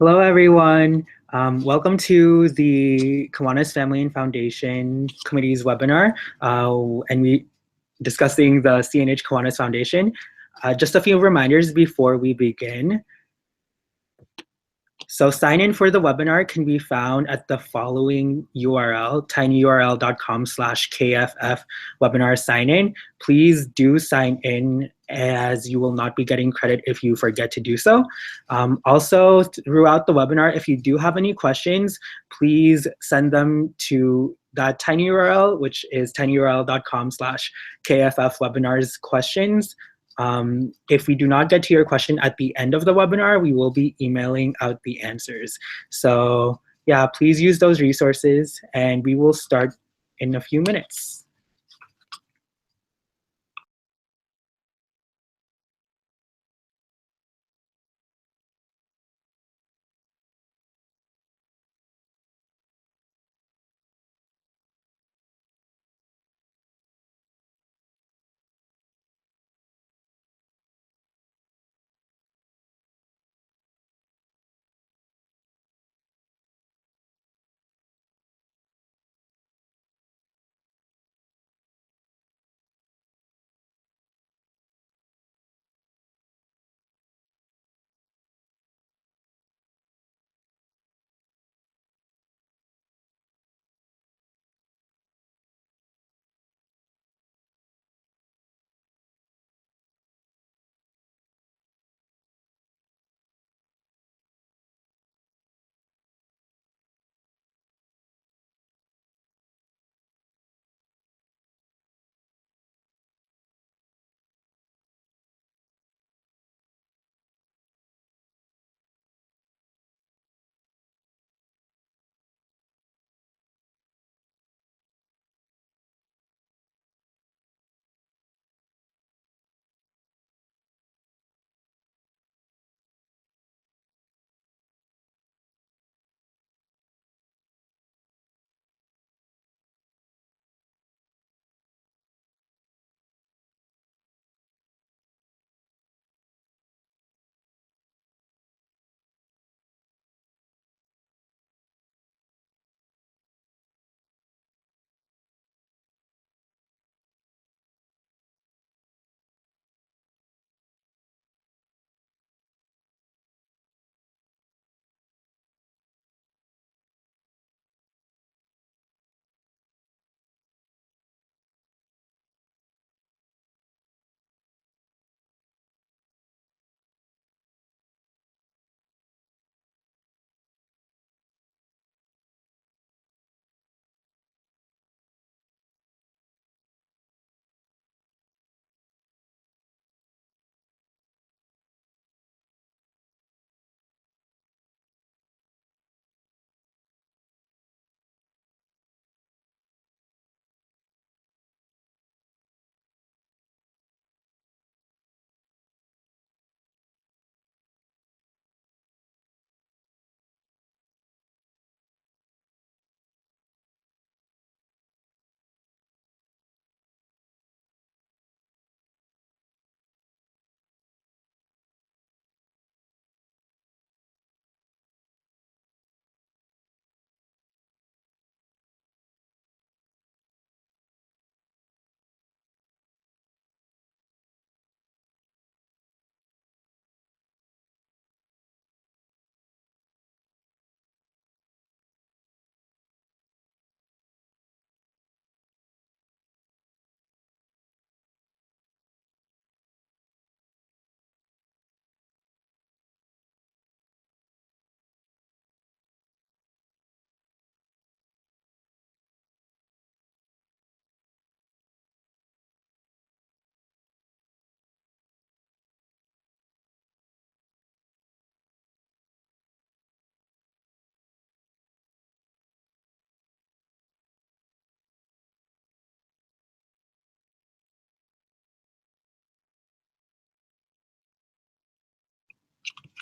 Hello, everyone. Welcome to the Kiwanis Family and Foundation Committee's webinar, and we discussing the CNH Kiwanis Foundation. Just a few reminders before we begin. So sign in for the webinar can be found at the following URL, tinyurl.com/KFF webinar sign in. Please do sign in as you will not be getting credit if you forget to do so. Also, throughout the webinar, if you do have any questions, please send them to that tiny URL, which is tinyurl.com/KFF webinars questions. If we do not get to your question at the end of the webinar, we will be emailing out the answers. So yeah, please use those resources and we will start in a few minutes.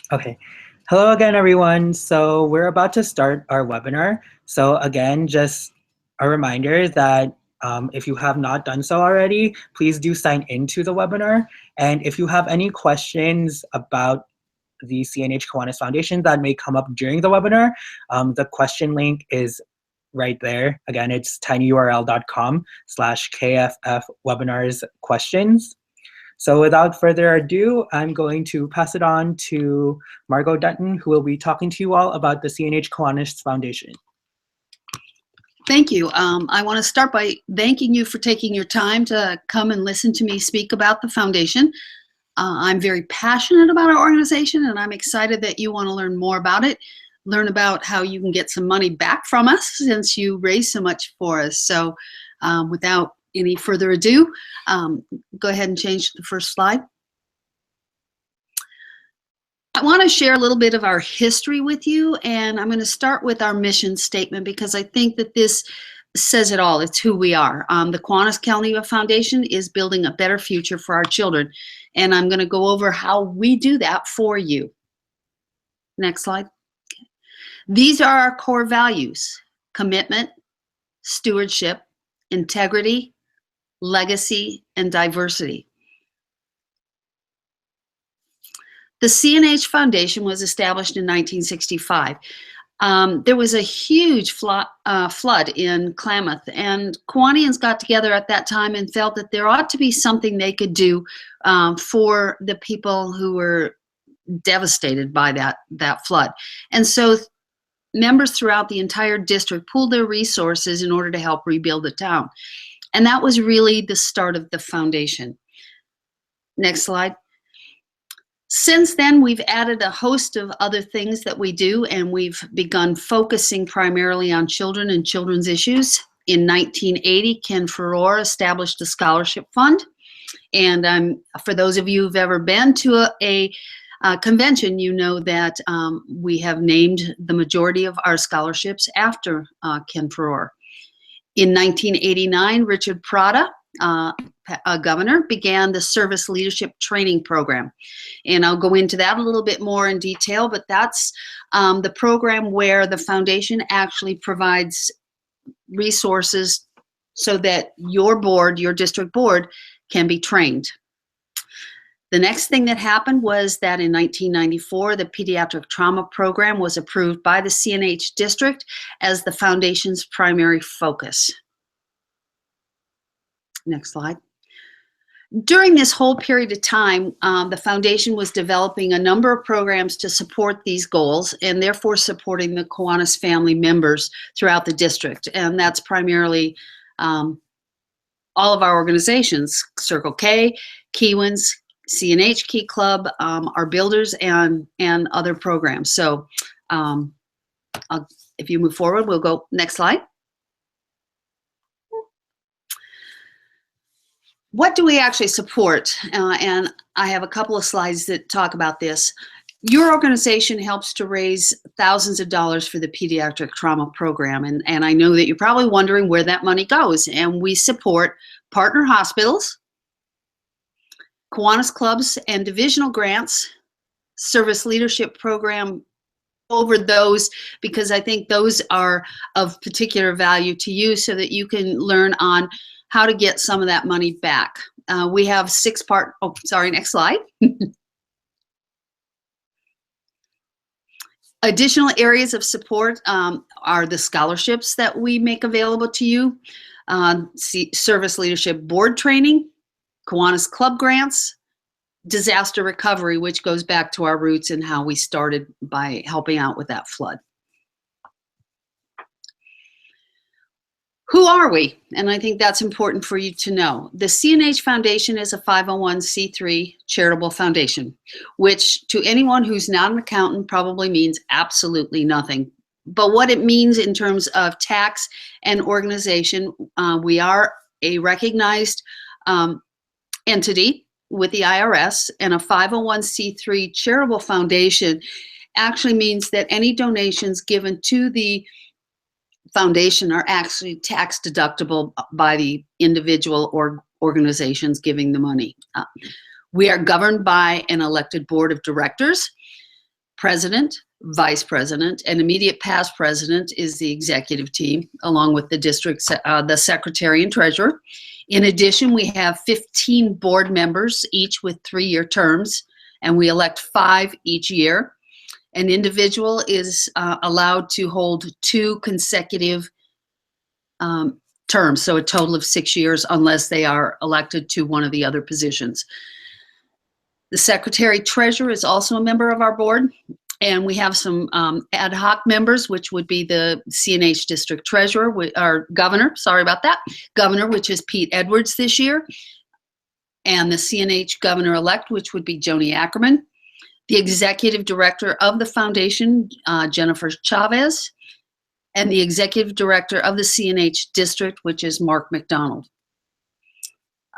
Okay. Hello again, everyone. So we're about to start our webinar. So again, just a reminder that if you have not done so already, please do sign into the webinar. And if you have any questions about the CNH Kiwanis Foundation that may come up during the webinar, the question link is right there. Again, it's tinyurl.com/KFF webinars questions. So without further ado, I'm going to pass it on to Margo Dutton, who will be talking to you all about the CNH Kiwanis Foundation. Thank you. I want to start by thanking you for taking your time to come and listen to me speak about the foundation. I'm very passionate about our organization, and I'm excited that you want to learn more about it, learn about how you can get some money back from us since you raised so much for us. So without any further ado, go ahead and change the first slide. I want to share a little bit of our history with you, and I'm going to start with our mission statement because I think that this says it all. It's who we are. The Kiwanis Cal-Nev-Ha Foundation is building a better future for our children, and I'm going to go over how we do that for you. Next slide. These are our core values: commitment, stewardship, integrity, legacy, and diversity. The CNH Foundation was established in 1965. There was a huge flood in Klamath, and Kiwanians got together at that time and felt that there ought to be something they could do for the people who were devastated by that flood. And so members throughout the entire district pooled their resources in order to help rebuild the town. And that was really the start of the foundation. Next slide. Since then, we've added a host of other things that we do, and we've begun focusing primarily on children and children's issues. In 1980, Ken Farrar established a scholarship fund. And for those of you who've ever been to a convention, you know that we have named the majority of our scholarships after Ken Farrar. In 1989, Richard Prada, governor, began the Service Leadership Training Program. And I'll go into that a little bit more in detail, but that's the program where the foundation actually provides resources so that your board, your district board, can be trained. The next thing that happened was that in 1994, the Pediatric Trauma Program was approved by the CNH district as the foundation's primary focus. Next slide. During this whole period of time, the foundation was developing a number of programs to support these goals and therefore supporting the Kiwanis family members throughout the district. And that's primarily all of our organizations: Circle K, Kiwanis, CNH Key Club, our builders, and other programs. So if you move forward, we'll go next slide. What do we actually support? And I have a couple of slides that talk about this. Your organization helps to raise thousands of dollars for the Pediatric Trauma Program. And I know that you're probably wondering where that money goes. And we support partner hospitals, Kiwanis clubs and divisional grants, service leadership program over those, because I think those are of particular value to you so that you can learn on how to get some of that money back. We have next slide. Additional areas of support are the scholarships that we make available to you, service leadership board training, Kiwanis club grants, disaster recovery, which goes back to our roots and how we started by helping out with that flood. Who are we? And I think that's important for you to know. The CNH Foundation is a 501c3 charitable foundation, which to anyone who's not an accountant probably means absolutely nothing. But what it means in terms of tax and organization, we are a recognized entity with the IRS, and a 501c3 charitable foundation actually means that any donations given to the foundation are actually tax deductible by the individual or organizations giving the money. We are governed by an elected board of directors. President, vice president, and immediate past president is the executive team, along with the district, the secretary and treasurer. In addition, we have 15 board members, each with 3-year terms, and we elect 5 each year. An individual is allowed to hold 2 consecutive terms, so a total of 6 years, unless they are elected to one of the other positions. The secretary-treasurer is also a member of our board, and we have some ad hoc members, which would be the CNH district treasurer, or governor, sorry about that, governor, which is Pete Edwards this year, and the CNH governor-elect, which would be Joni Ackerman, the executive director of the foundation, Jennifer Chavez, and the executive director of the CNH district, which is Mark McDonald.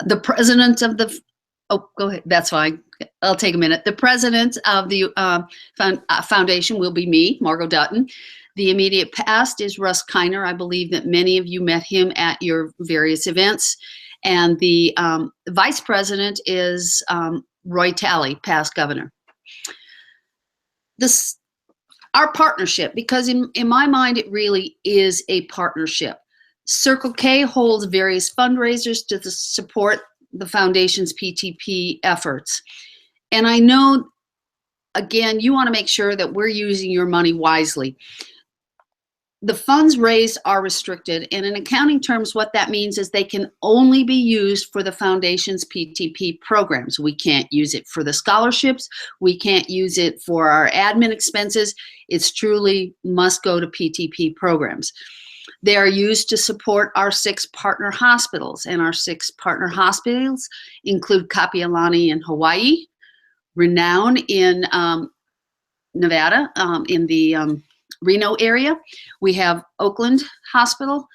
The president of the, oh, go ahead, that's fine. I'll take a minute. The president of the foundation will be me, Margo Dutton. The immediate past is Russ Kiner. I believe that many of you met him at your various events. And the vice president is Roy Talley, past governor. Our partnership, because in my mind, it really is a partnership. Circle K holds various fundraisers to support the foundation's PTP efforts. And I know, again, you want to make sure that we're using your money wisely. The funds raised are restricted, and in accounting terms, what that means is they can only be used for the foundation's PTP programs. We can't use it for the scholarships. We can't use it for our admin expenses. It's truly must go to PTP programs. They are used to support our 6 partner hospitals, and our 6 partner hospitals include Kapi'olani in Hawaii, Renown in Nevada, in the Reno area. We have Oakland Hospital.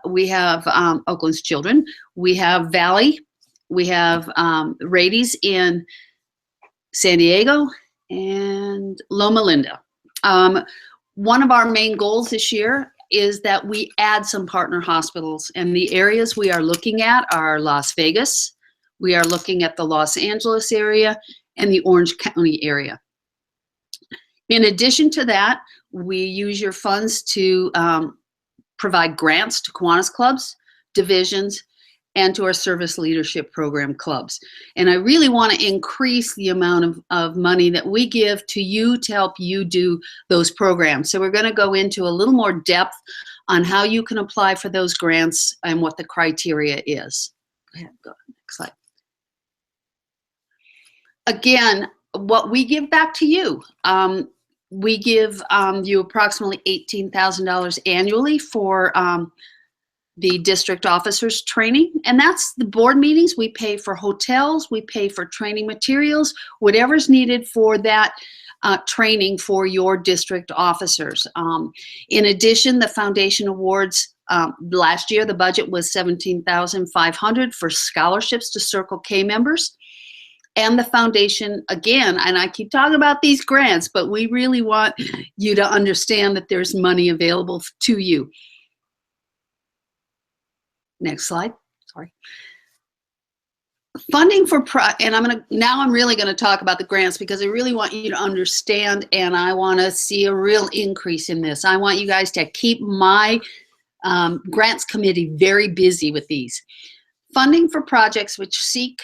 We have Oakland's Children. We have Valley. We have Rady's in San Diego and Loma Linda. One of our main goals this year is that we add some partner hospitals, and the areas we are looking at are Las Vegas. We are looking at the Los Angeles area and the Orange County area. In addition to that, we use your funds to provide grants to Kiwanis clubs, divisions, and to our service leadership program clubs. And I really want to increase the amount of money that we give to you to help you do those programs. So we're going to go into a little more depth on how you can apply for those grants and what the criteria is. Go ahead, go next slide. Again, what we give back to you. We give you approximately $18,000 annually for the district officers training, and that's the board meetings. We pay for hotels, we pay for training materials, whatever's needed for that training for your district officers. In addition, the foundation awards, last year the budget was $17,500 for scholarships to Circle K members. And the foundation, again, and I keep talking about these grants, but we really want you to understand that there's money available to you. Next slide, sorry. Funding for, and I'm really gonna talk about the grants because I really want you to understand, and I wanna see a real increase in this. I want you guys to keep my grants committee very busy with these. Funding for projects which seek,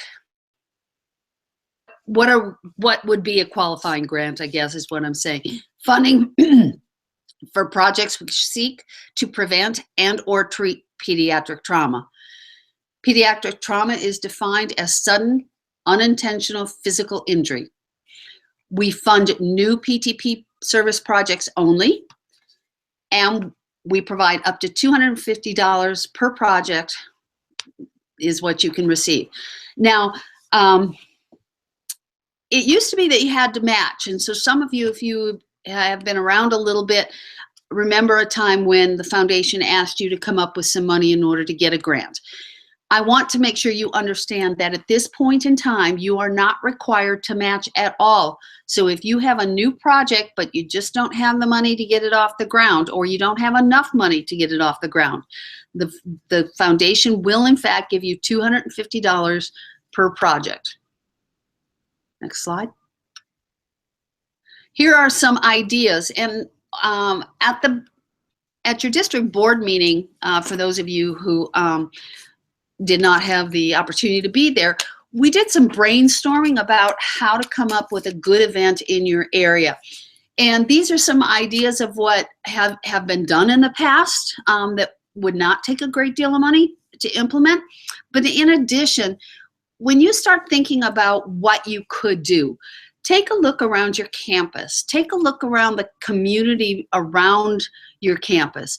what would be a qualifying grant, I guess is what I'm saying. Funding for projects which seek to prevent and or treat pediatric trauma. Pediatric trauma is defined as sudden, unintentional physical injury. We fund new PTP service projects only, and we provide up to $250 per project is what you can receive. Now, it used to be that you had to match, and so some of you, if you have been around a little bit, remember a time when the foundation asked you to come up with some money in order to get a grant. I want to make sure you understand that at this point in time, you are not required to match at all. So if you have a new project, but you just don't have the money to get it off the ground, or you don't have enough money to get it off the ground, the foundation will in fact give you $250 per project. Next slide. Here are some ideas, and at your district board meeting, for those of you who did not have the opportunity to be there, we did some brainstorming about how to come up with a good event in your area. And these are some ideas of what have been done in the past that would not take a great deal of money to implement. But in addition, when you start thinking about what you could do, take a look around your campus. Take a look around the community around your campus.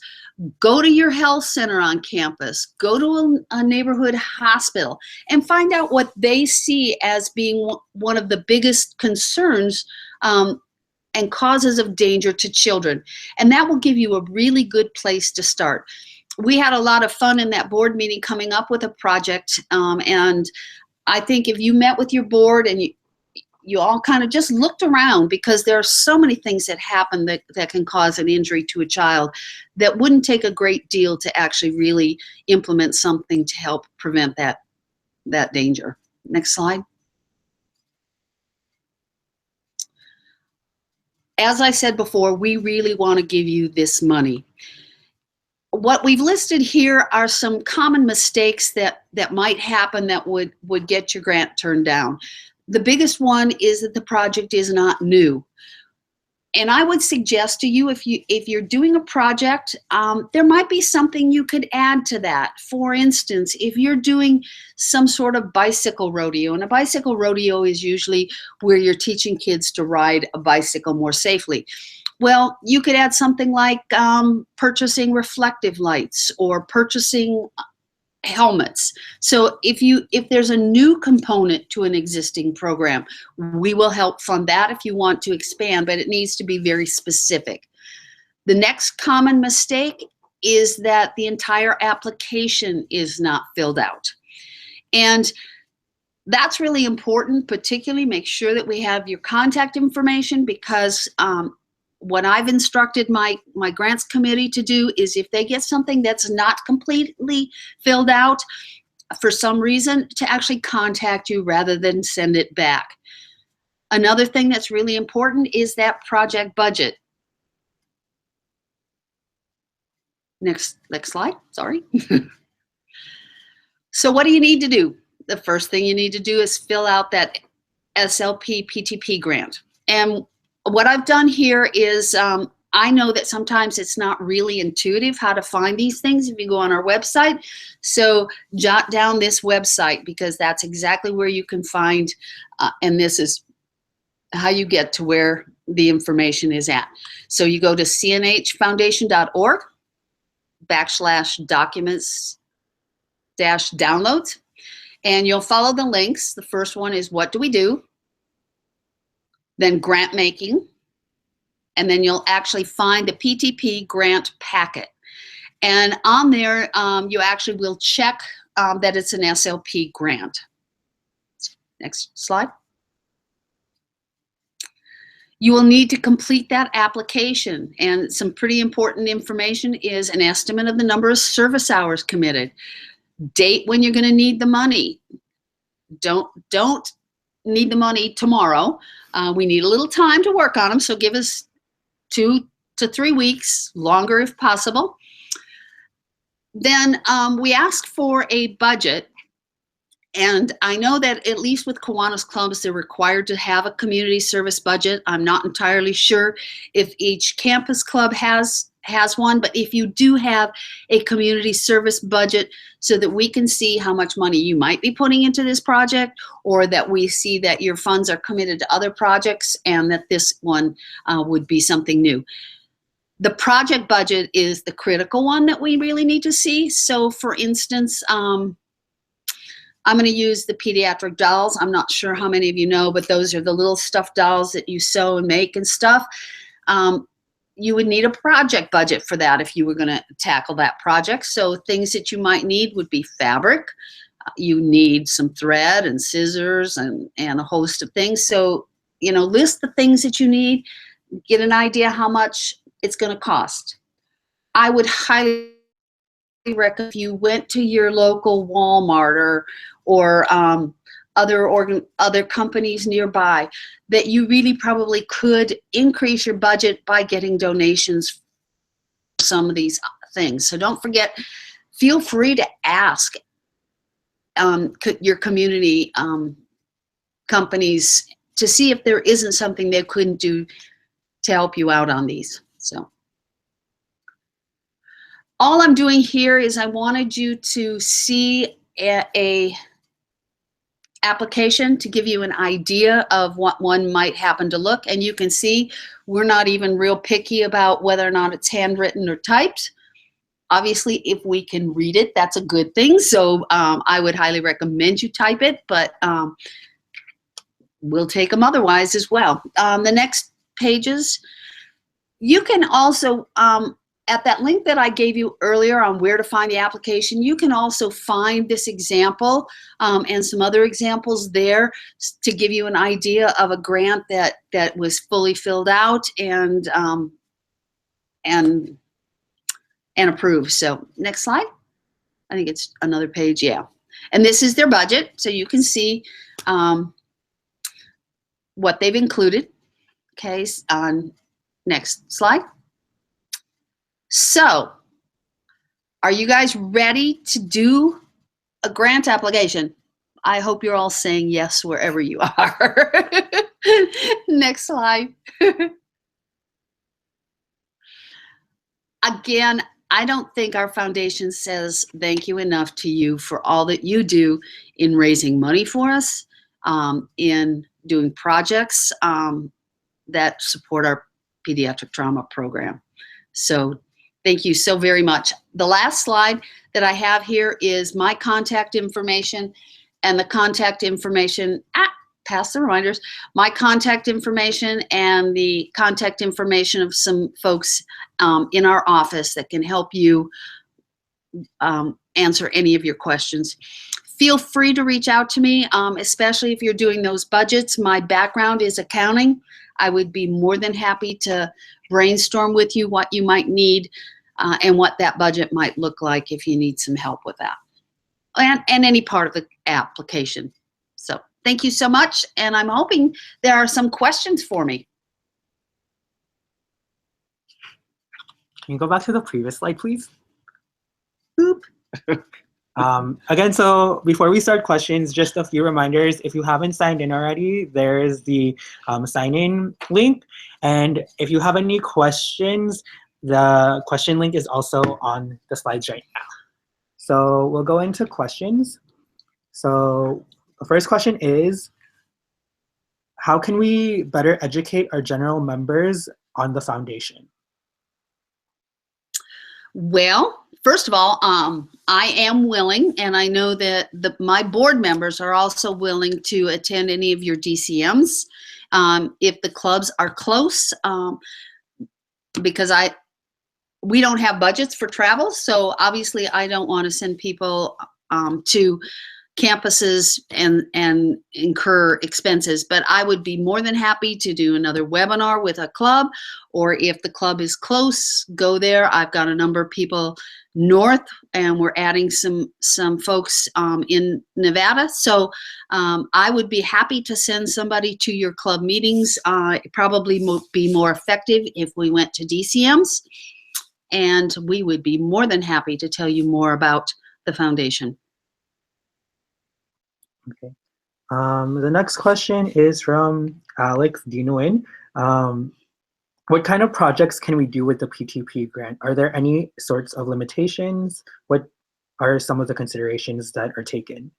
Go to your health center on campus. Go to a neighborhood hospital and find out what they see as being one of the biggest concerns and causes of danger to children. And that will give you a really good place to start. We had a lot of fun in that board meeting coming up with a project. And I think if you met with your board and you all kind of just looked around, because there are so many things that happen that can cause an injury to a child, that wouldn't take a great deal to actually really implement something to help prevent that danger. Next slide. As I said before, we really want to give you this money. What we've listed here are some common mistakes that might happen that would get your grant turned down. The biggest one is that the project is not new. And I would suggest to you, if you're doing a project, there might be something you could add to that. For instance, if you're doing some sort of bicycle rodeo, and a bicycle rodeo is usually where you're teaching kids to ride a bicycle more safely. Well, you could add something like purchasing reflective lights or purchasing helmets. So if there's a new component to an existing program, we will help fund that if you want to expand, but it needs to be very specific. The next common mistake is that the entire application is not filled out. And that's really important. Particularly make sure that we have your contact information, because what I've instructed my grants committee to do is, if they get something that's not completely filled out for some reason, to actually contact you rather than send it back. Another thing that's really important is that project budget. Next slide, sorry. So what do you need to do? The first thing you need to do is fill out that SLPP grant. And what I've done here is, I know that sometimes it's not really intuitive how to find these things if you go on our website. So jot down this website, because that's exactly where you can find, and this is how you get to where the information is at. So you go to cnhfoundation.org/documents-downloads, and you'll follow the links. The first one is what do we do? Then grant making, and then you'll actually find the PTP grant packet. And on there, you actually will check that it's an SLP grant. Next slide. You will need to complete that application, and some pretty important information is an estimate of the number of service hours committed, date when you're going to need the money. Don't need the money tomorrow. We need a little time to work on them, so give us 2 to 3 weeks, longer if possible. Then we ask for a budget, and I know that at least with Kiwanis clubs, they're required to have a community service budget. I'm not entirely sure if each campus club has one, but if you do have a community service budget, so that we can see how much money you might be putting into this project, or that we see that your funds are committed to other projects and that this one would be something new. The project budget is the critical one that we really need to see. So for instance, I'm going to use the pediatric dolls. I'm not sure how many of you know, but those are the little stuffed dolls that you sew and make and stuff. You would need a project budget for that if you were going to tackle that project. So things that you might need would be fabric. You need some thread and scissors and a host of things. So, list the things that you need, get an idea how much it's going to cost. I would highly recommend, if you went to your local Walmart or other companies nearby, that you really probably could increase your budget by getting donations for some of these things. So don't forget, feel free to ask your community companies to see if there isn't something they couldn't do to help you out on these. So all I'm doing here is I wanted you to see a application to give you an idea of what one might happen to look. And you can see we're not even real picky about whether or not it's handwritten or typed. Obviously, if we can read it, that's a good thing. So I would highly recommend you type it, but we'll take them otherwise as well. The next pages, you can also, at that link that I gave you earlier on where to find the application, you can also find this example and some other examples there to give you an idea of a grant that was fully filled out and approved. So next slide. I think it's another page, yeah. And this is their budget, so you can see what they've included. Okay, on next slide. So, are you guys ready to do a grant application? I hope you're all saying yes wherever you are. Next slide. Again, I don't think our foundation says thank you enough to you for all that you do in raising money for us, in doing projects that support our pediatric trauma program. So thank you so very much. The last slide that I have here is my contact information, and the contact information, pass the reminders, my contact information and the contact information of some folks in our office that can help you answer any of your questions. Feel free to reach out to me, especially if you're doing those budgets. My background is accounting. I would be more than happy to brainstorm with you what you might need and what that budget might look like if you need some help with that. And any part of the application. So thank you so much, and I'm hoping there are some questions for me. Can you go back to the previous slide, please? Boop. Again, so before we start questions, just a few reminders. If you haven't signed in already, there is the sign-in link. And if you have any questions, the question link is also on the slides right now. So we'll go into questions. So the first question is, how can we better educate our general members on the foundation? Well, first of all, I am willing, and I know that my board members are also willing to attend any of your DCMs if the clubs are close, because we don't have budgets for travel, so obviously I don't want to send people to campuses and incur expenses, but I would be more than happy to do another webinar with a club, or if the club is close, go there. I've got a number of people north, and we're adding some folks in Nevada, so I would be happy to send somebody to your club meetings. It probably be more effective if we went to DCMs, and we would be more than happy to tell you more about the foundation. Okay. The next question is from Alex Dinuin. What kind of projects can we do with the PTP grant? Are there any sorts of limitations? What are some of the considerations that are taken?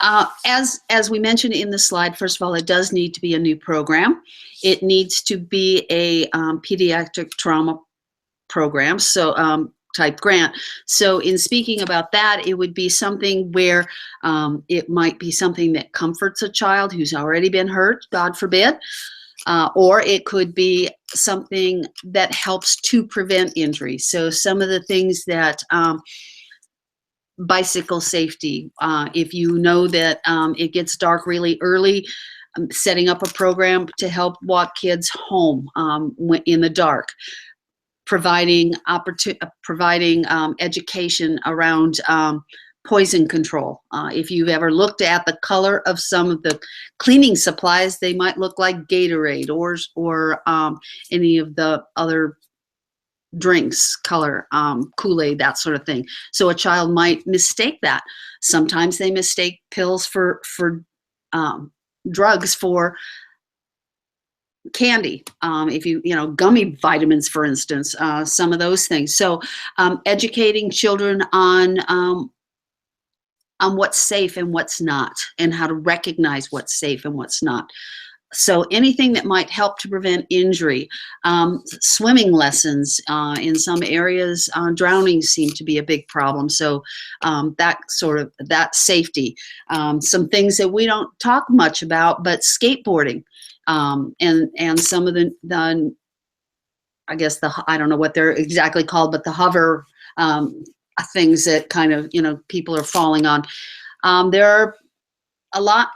As we mentioned in the slide, first of all, it does need to be a new program. It needs to be a pediatric trauma program, so type grant. So in speaking about that, it would be something where it might be something that comforts a child who's already been hurt, God forbid, or it could be something that helps to prevent injury. So some of the things that bicycle safety, if you know that it gets dark really early, setting up a program to help walk kids home in the dark. Providing education around poison control. If you've ever looked at the color of some of the cleaning supplies, they might look like Gatorade or any of the other drinks color, Kool-Aid, that sort of thing. So a child might mistake that. Sometimes they mistake pills for drugs for candy. If you know, gummy vitamins, for instance, some of those things. So educating children on what's safe and what's not, and how to recognize what's safe and what's not. So anything that might help to prevent injury, swimming lessons in some areas, drowning seem to be a big problem. So that safety, some things that we don't talk much about, but skateboarding, and some of the I guess I don't know what they're exactly called, but the hover things that kind of, people are falling on. There are a lot.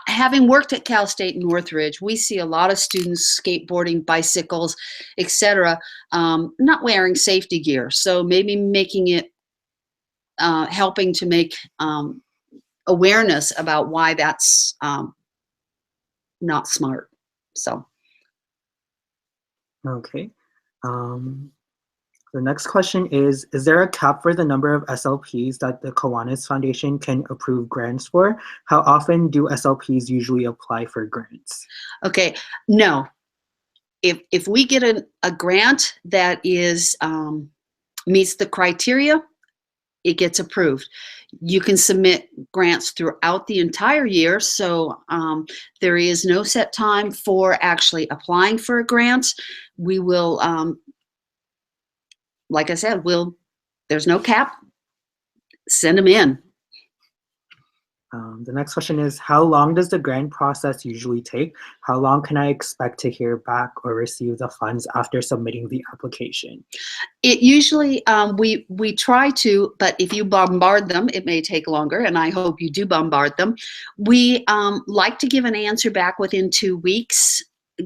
Having worked at Cal State Northridge, we see a lot of students skateboarding, bicycles, etc., not wearing safety gear. So maybe making it, helping to make awareness about why that's not smart. So. Okay. The next question is there a cap for the number of SLPs that the Kiwanis Foundation can approve grants for? How often do SLPs usually apply for grants? Okay, no. If we get a grant that is meets the criteria, it gets approved. You can submit grants throughout the entire year, so there is no set time for actually applying for a grant. We will, like I said, there's no cap. Send them in. The next question is, how long does the grant process usually take? How long can I expect to hear back or receive the funds after submitting the application? It usually, we try to, but if you bombard them, it may take longer, and I hope you do bombard them. We like to give an answer back within 2 weeks.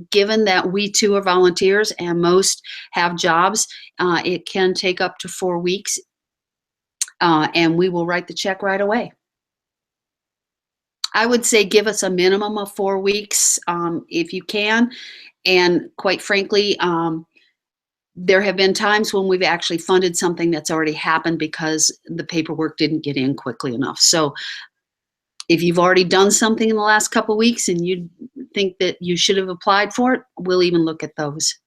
Given that we too are volunteers and most have jobs, it can take up to 4 weeks, and we will write the check right away. I would say give us a minimum of 4 weeks if you can. And quite frankly, there have been times when we've actually funded something that's already happened because the paperwork didn't get in quickly enough. So if you've already done something in the last couple of weeks and you think that you should have applied for it, we'll even look at those.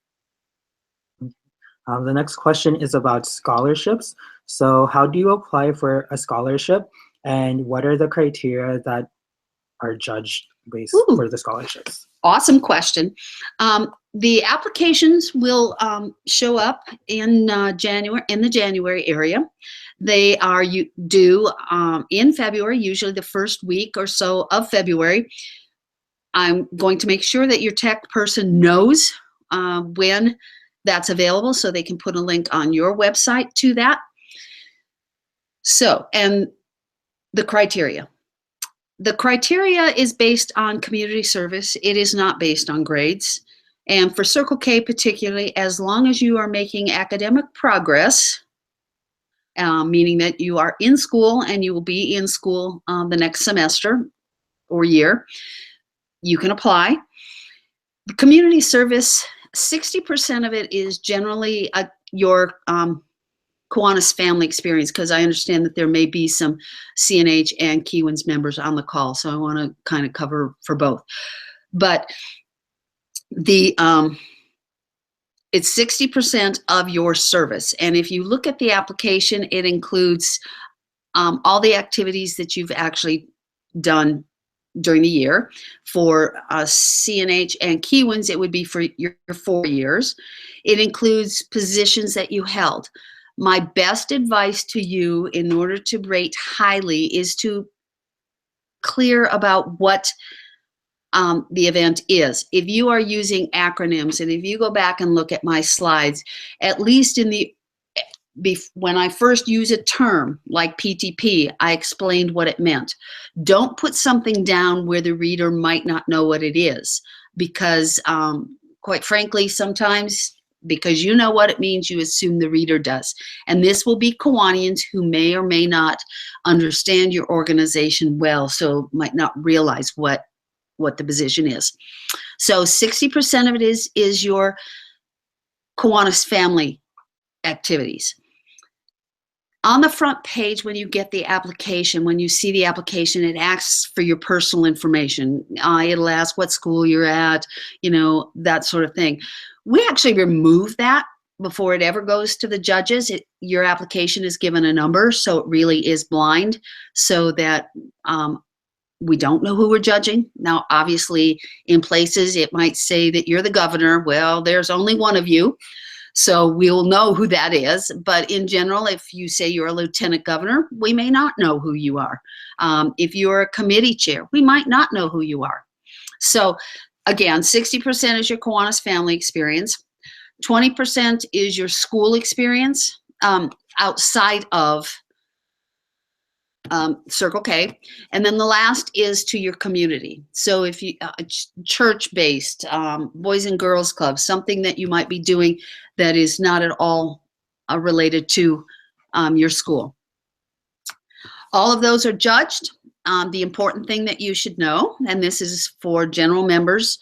The next question is about scholarships. So how do you apply for a scholarship, and what are the criteria that are judged based for the scholarships? Awesome question. The applications will show up in January, in the January area. They are due in February, usually the first week or so of February. I'm going to make sure that your tech person knows when that's available, so they can put a link on your website to that. So, and the criteria. The criteria is based on community service. It is not based on grades. And for Circle K particularly, as long as you are making academic progress, meaning that you are in school and you will be in school the next semester or year, you can apply. The community service, 60% of it is generally your Kiwanis family experience, because I understand that there may be some CNH and Kiwanis members on the call, so I want to kind of cover for both. But the it's 60% of your service, and if you look at the application, it includes all the activities that you've actually done during the year. For CNH and Kiwanis, it would be for your 4 years. It includes positions that you held. My best advice to you in order to rate highly is to clear about what the event is. If you are using acronyms, and if you go back and look at my slides, at least in when I first use a term like PTP, I explained what it meant. Don't put something down where the reader might not know what it is, because quite frankly, sometimes because you know what it means, you assume the reader does. And this will be Kiwanians who may or may not understand your organization well, so might not realize what the position is. So 60% of it is your Kiwanis family activities. On the front page, when you get the application, when you see the application, it asks for your personal information. It'll ask what school you're at, you know, that sort of thing. We actually remove that before it ever goes to the judges. Your application is given a number, so it really is blind, so that we don't know who we're judging. Now, obviously, in places, it might say that you're the governor. Well, there's only one of you, so we'll know who that is. But in general, if you say you're a lieutenant governor, we may not know who you are. If you're a committee chair, we might not know who you are. So again, 60% is your Kiwanis family experience. 20% is your school experience outside of Circle K, and then the last is to your community. So if you church-based, boys and girls club, something that you might be doing that is not at all related to your school. All of those are judged. The important thing that you should know, and this is for general members,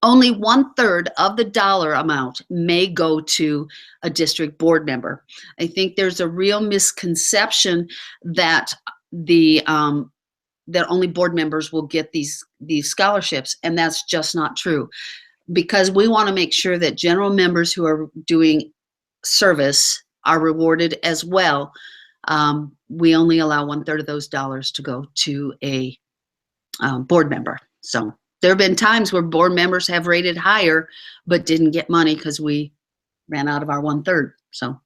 only 1/3 of the dollar amount may go to a district board member. I think there's a real misconception that that only board members will get these scholarships, and that's just not true. Because we want to make sure that general members who are doing service are rewarded as well. We only allow 1/3 of those dollars to go to a board member. So there have been times where board members have rated higher but didn't get money because we ran out of our 1/3. So.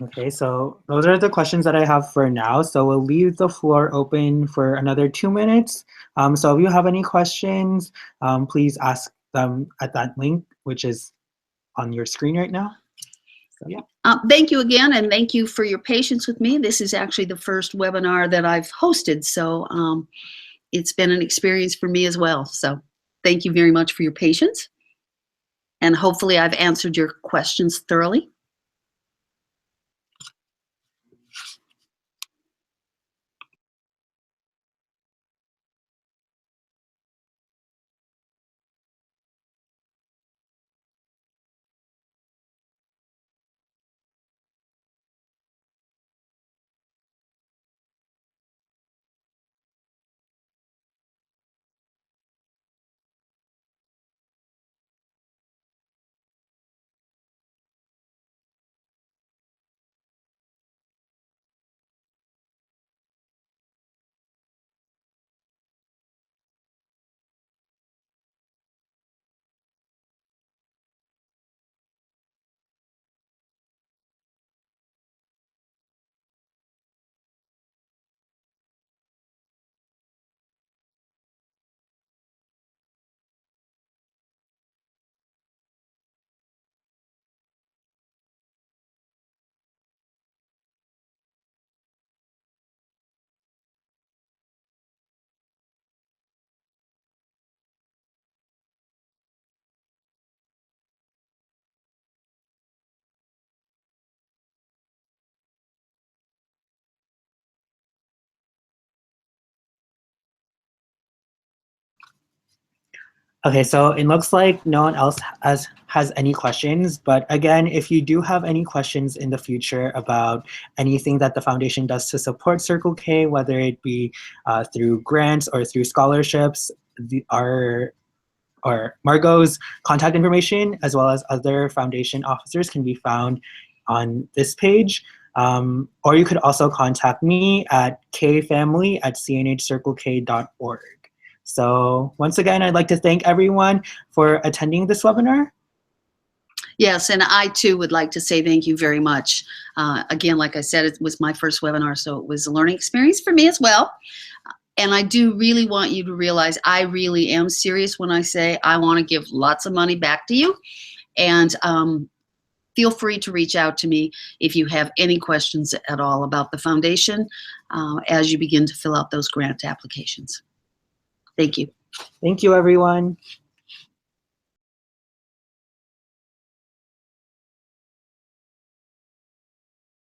Okay, so those are the questions that I have for now. So we'll leave the floor open for another 2 minutes. So if you have any questions, please ask them at that link, which is on your screen right now. So, yeah. Thank you again, and thank you for your patience with me. This is actually the first webinar that I've hosted, so it's been an experience for me as well. So thank you very much for your patience, and hopefully I've answered your questions thoroughly. Okay, so it looks like no one else has any questions, but again, if you do have any questions in the future about anything that the foundation does to support Circle K, whether it be through grants or through scholarships, Margo's contact information, as well as other foundation officers, can be found on this page. Or you could also contact me at kfamily@cnhcirclek.org. So once again, I'd like to thank everyone for attending this webinar. Yes, and I too would like to say thank you very much. Again, like I said, it was my first webinar, so it was a learning experience for me as well. And I do really want you to realize I really am serious when I say I want to give lots of money back to you. And feel free to reach out to me if you have any questions at all about the foundation as you begin to fill out those grant applications. Thank you. Thank you, everyone.